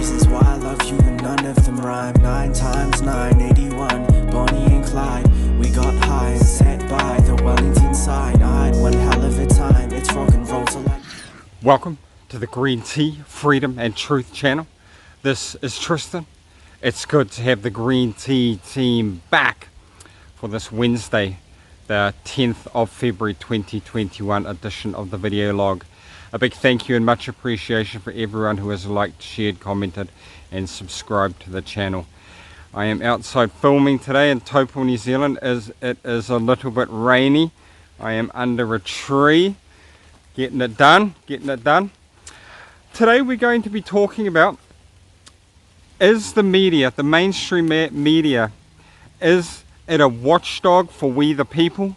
reasons why I love you, but none of them rhyme. 9 times 9, 81. Bonnie and Clyde. We got high and sat by the Wellington sign. I had one hell of a time. It's rock and roll till I... Welcome to the Green Tea, Freedom and Truth channel. This is Tristan. It's good to have the Green Tea team back for this Wednesday, the 10th of February 2021 edition of the video log. A big thank you and much appreciation for everyone who has liked, shared, commented and subscribed to the channel. I am outside filming today in Taupo, New Zealand as it is a little bit rainy. I am under a tree getting it done. Today we're going to be talking about, is the media, the mainstream media, is it a watchdog for we the people,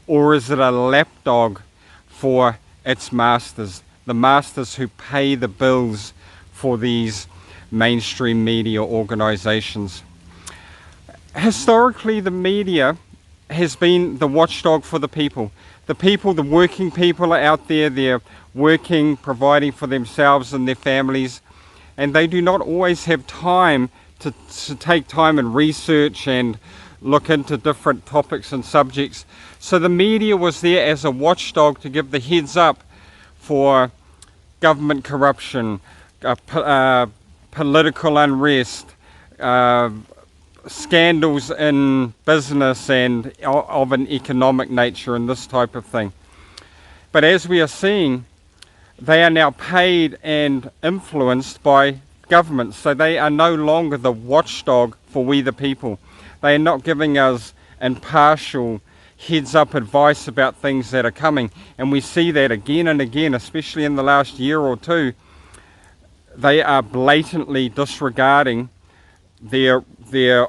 or is it a lapdog for its masters, the masters who pay the bills for these mainstream media organizations? Historically, the media has been the watchdog for the people. The people, the working people are out there, they're working, providing for themselves and their families, and they do not always have time to take time and research and look into different topics and subjects. So the media was there as a watchdog to give the heads up for government corruption, political unrest, scandals in business and of an economic nature and this type of thing. But as we are seeing, they are now paid and influenced by governments, so they are no longer the watchdog for we the people. They are not giving us impartial heads up advice about things that are coming, and we see that again and again, especially in the last year or two. They are blatantly disregarding their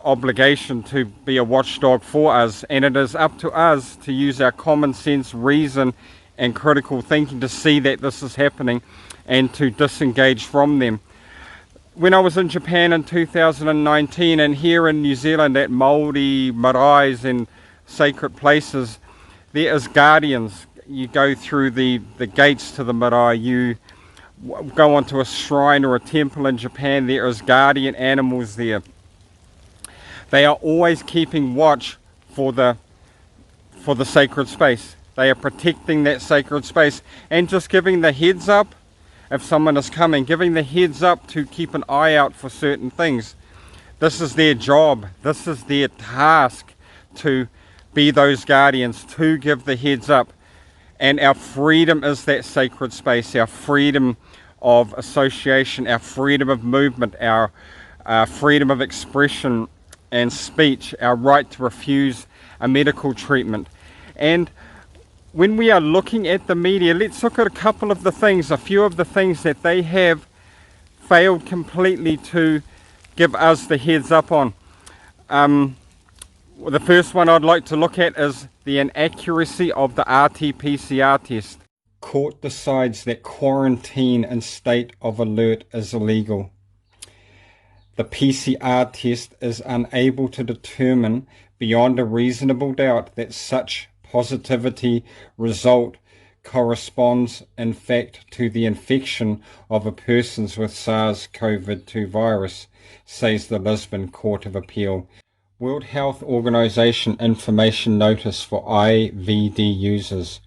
obligation to be a watchdog for us, and it is up to us to use our common sense, reason and critical thinking to see that this is happening and to disengage from them. When I was in Japan in 2019 and here in New Zealand at Māori maraes and sacred places, there is guardians. You go through the gates to the marae, you go onto a shrine or a temple in Japan, there is guardian animals there. They are always keeping watch for the sacred space. They are protecting that sacred space and just giving the heads up if someone is coming, giving the heads up to keep an eye out for certain things. This is their job. This is their task, to be those guardians, to give the heads up. And our freedom is that sacred space, our freedom of association, our freedom of movement, our freedom of expression and speech, our right to refuse a medical treatment. And when we are looking at the media, let's look at a couple of the things, a few of the things that they have failed completely to give us the heads up on. The first one I'd like to look at is the inaccuracy of the RT-PCR test. Court decides that quarantine in state of alert is illegal. The PCR test is unable to determine beyond a reasonable doubt that such positivity result corresponds in fact to the infection of a person with SARS-CoV-2 virus, says the Lisbon Court of Appeal. World Health Organization information notice for IVD users.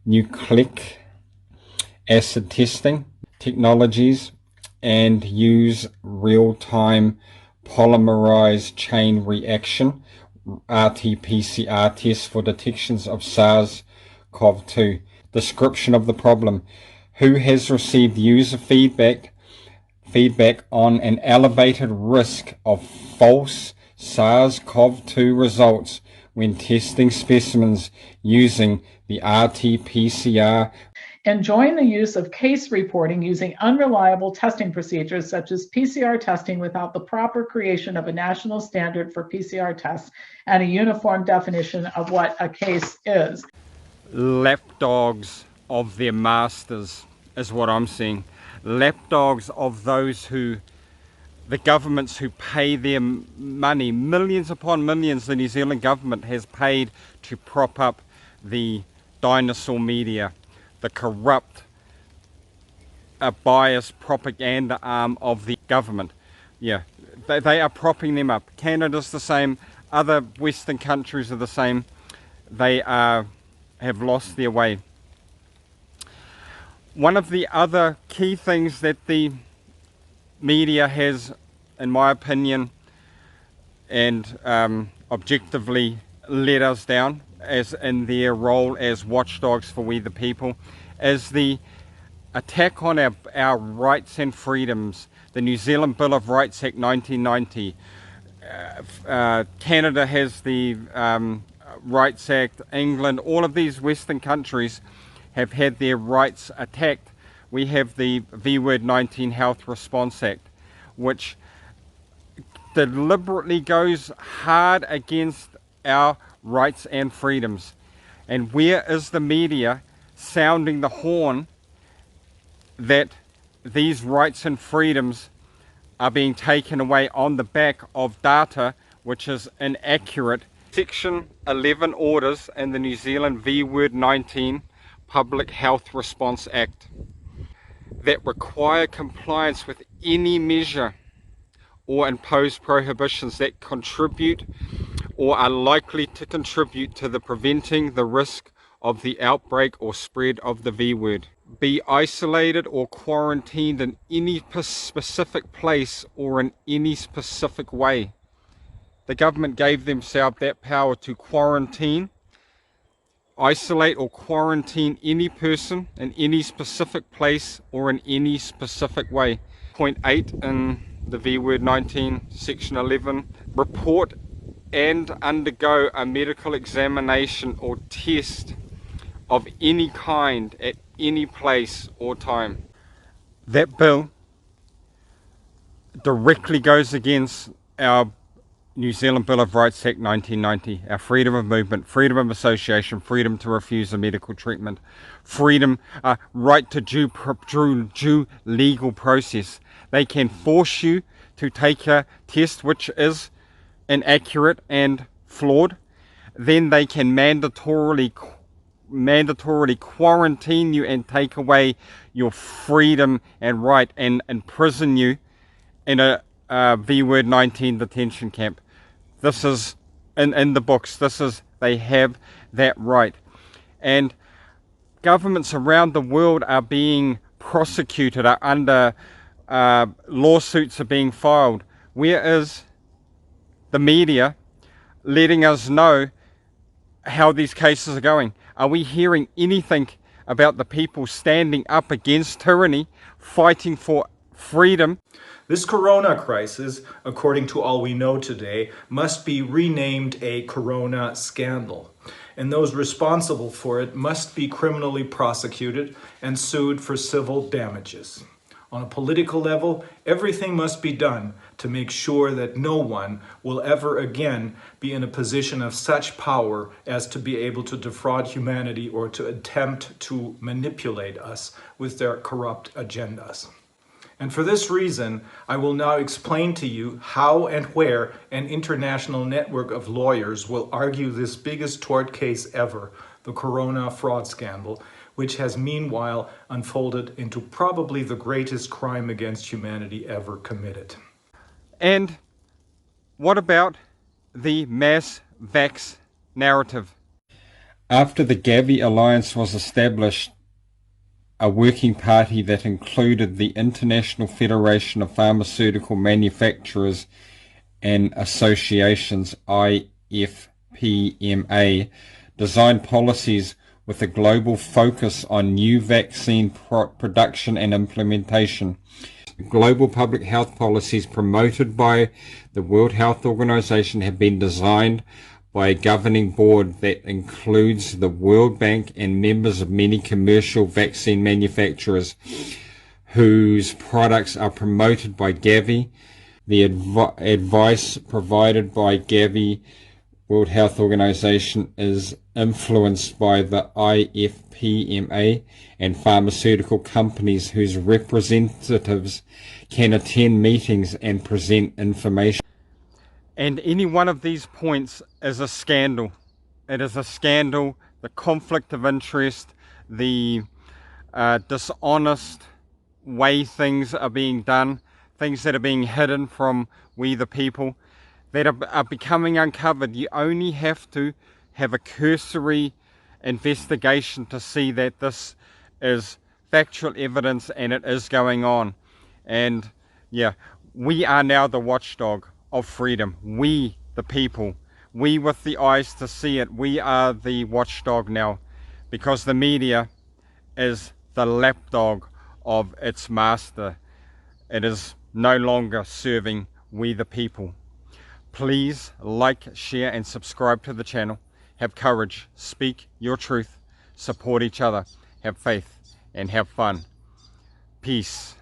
Nucleic acid testing technologies and use real-time polymerase chain reaction RT-PCR tests for detections of SARS-CoV-2. Description of the problem. Who has received user feedback on an elevated risk of false SARS-CoV-2 results when testing specimens using the RT-PCR. Enjoin the use of case reporting using unreliable testing procedures such as PCR testing without the proper creation of a national standard for PCR tests and a uniform definition of what a case is. Lapdogs of their masters is what I'm seeing. Lapdogs of those who, the governments who pay their money, millions upon millions the New Zealand government has paid to prop up the dinosaur media, the corrupt a biased propaganda arm of the government. Yeah, they are propping them up. Canada's the same, other Western countries are the same. They have lost their way. One of the other key things that the media has, in my opinion, and objectively let us down as in their role as watchdogs for we the people, is the attack on our rights and freedoms. The New Zealand Bill of Rights Act 1990. Canada has the Rights Act. England, all of these Western countries have had their rights attacked. We have the V-Word 19 Health Response Act, which deliberately goes hard against our rights and freedoms. And where is the media sounding the horn that these rights and freedoms are being taken away on the back of data which is inaccurate? Section 11 orders in the New Zealand V-Word 19 Public Health Response Act that require compliance with any measure or impose prohibitions that contribute or are likely to contribute to the preventing the risk of the outbreak or spread of the V-word. Be isolated or quarantined in any specific place or in any specific way. The government gave themselves that power to quarantine, isolate or quarantine any person in any specific place or in any specific way. Point 8 in the V-Word 19, Section 11, report and undergo a medical examination or test of any kind at any place or time. That bill directly goes against our New Zealand Bill of Rights Act 1990, our freedom of movement, freedom of association, freedom to refuse a medical treatment, freedom, right to due legal process. They can force you to take a test which is inaccurate and flawed. Then they can mandatorily quarantine you and take away your freedom and right and imprison you in a V-Word 19 detention camp. This is in the books. They have that right. And governments around the world are being prosecuted, are under lawsuits are being filed. Where is the media letting us know how these cases are going? Are we hearing anything about the people standing up against tyranny, fighting for freedom? This corona crisis, according to all we know today, must be renamed a corona scandal. And those responsible for it must be criminally prosecuted and sued for civil damages. On a political level, everything must be done to make sure that no one will ever again be in a position of such power as to be able to defraud humanity or to attempt to manipulate us with their corrupt agendas. And for this reason, I will now explain to you how and where an international network of lawyers will argue this biggest tort case ever, the corona fraud scandal, which has meanwhile unfolded into probably the greatest crime against humanity ever committed. And what about the mass vax narrative? After the Gavi Alliance was established, a working party that included the International Federation of Pharmaceutical Manufacturers and Associations, IFPMA, designed policies with a global focus on new vaccine production and implementation. Global public health policies promoted by the World Health Organization have been designed by a governing board that includes the World Bank and members of many commercial vaccine manufacturers whose products are promoted by Gavi. The advice provided by Gavi, World Health Organization, is influenced by the IFPMA and pharmaceutical companies whose representatives can attend meetings and present information. And any one of these points is a scandal. It is a scandal. The conflict of interest, the dishonest way things are being done, things that are being hidden from we the people, that are becoming uncovered. You only have to have a cursory investigation to see that this is factual evidence and it is going on. And yeah, we are now the watchdog of freedom. We, the people, we with the eyes to see it, we are the watchdog now, because the media is the lapdog of its master. It is no longer serving we the people. Please like, share and subscribe to the channel. Have courage, speak your truth, support each other, have faith and have fun. Peace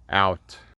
out.